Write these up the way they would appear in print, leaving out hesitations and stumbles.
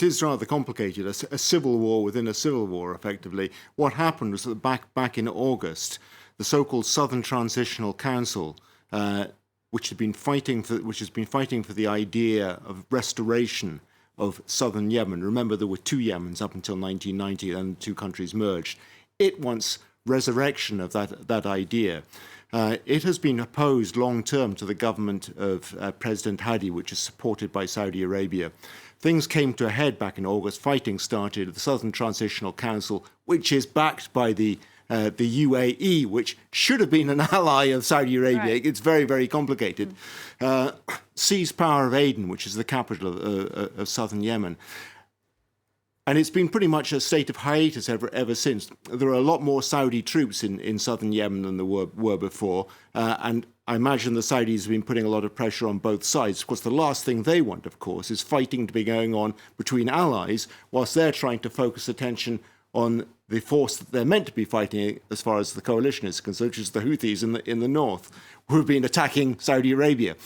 it is rather complicated, a civil war within a civil war, effectively. What happened was that back in August, the so-called Southern Transitional Council, which has been fighting for the idea of restoration of southern Yemen. Remember, there were two Yemens up until 1990, and the two countries merged. It wants resurrection of that idea. It has been opposed long-term to the government of President Hadi, which is supported by Saudi Arabia. Things came to a head back in August. Fighting started at the Southern Transitional Council, which is backed by the UAE, which should have been an ally of Saudi Arabia. Right. It's very, very complicated. Seized power of Aden, which is the capital of southern Yemen. And it's been pretty much a state of hiatus ever since. There are a lot more Saudi troops in southern Yemen than there were before. And I imagine the Saudis have been putting a lot of pressure on both sides. Of course, the last thing they want, of course, is fighting to be going on between allies whilst they're trying to focus attention on the force that they're meant to be fighting as far as the coalition is concerned, which is the Houthis in the north, who have been attacking Saudi Arabia.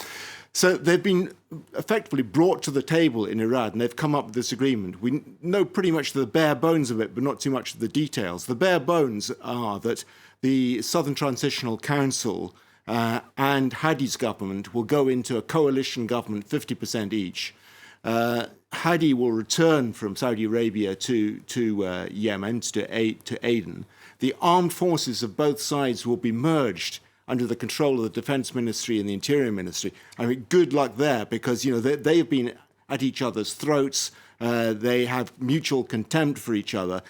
So they've been effectively brought to the table in Iran, and they've come up with this agreement. We know pretty much the bare bones of it, but not too much of the details. The bare bones are that the Southern Transitional Council and Hadi's government will go into a coalition government, 50% each. Hadi will return from Saudi Arabia to Yemen, to Aden. The armed forces of both sides will be merged under the control of the Defense Ministry and the Interior Ministry. I mean, good luck there, because they have been at each other's throats. They have mutual contempt for each other.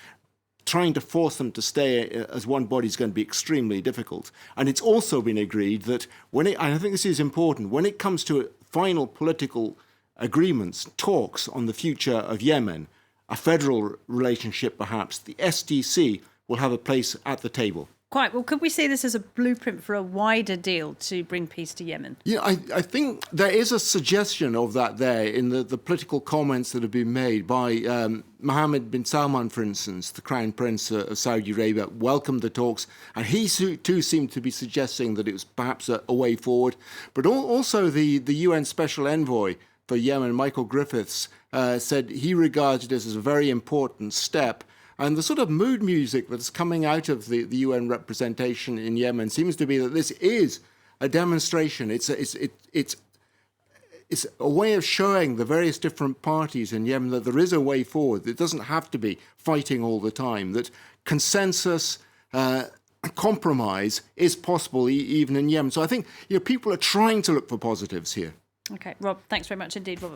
Trying to force them to stay as one body is going to be extremely difficult. And it's also been agreed that and I think this is important, when it comes to final political agreements, talks on the future of Yemen, a federal relationship perhaps, the SDC will have a place at the table. Quite. Well, could we see this as a blueprint for a wider deal to bring peace to Yemen? Yeah, I think there is a suggestion of that there in the political comments that have been made by Mohammed bin Salman, for instance, the Crown Prince of Saudi Arabia, welcomed the talks, and he too seemed to be suggesting that it was perhaps a way forward. But also the UN Special Envoy for Yemen, Michael Griffiths, said he regarded this as a very important step. And the sort of mood music that's coming out of the UN representation in Yemen seems to be that this is a demonstration. It's a way of showing the various different parties in Yemen that there is a way forward. It doesn't have to be fighting all the time, that consensus, compromise is possible even in Yemen. So I think people are trying to look for positives here. OK, Rob, thanks very much indeed, Robert.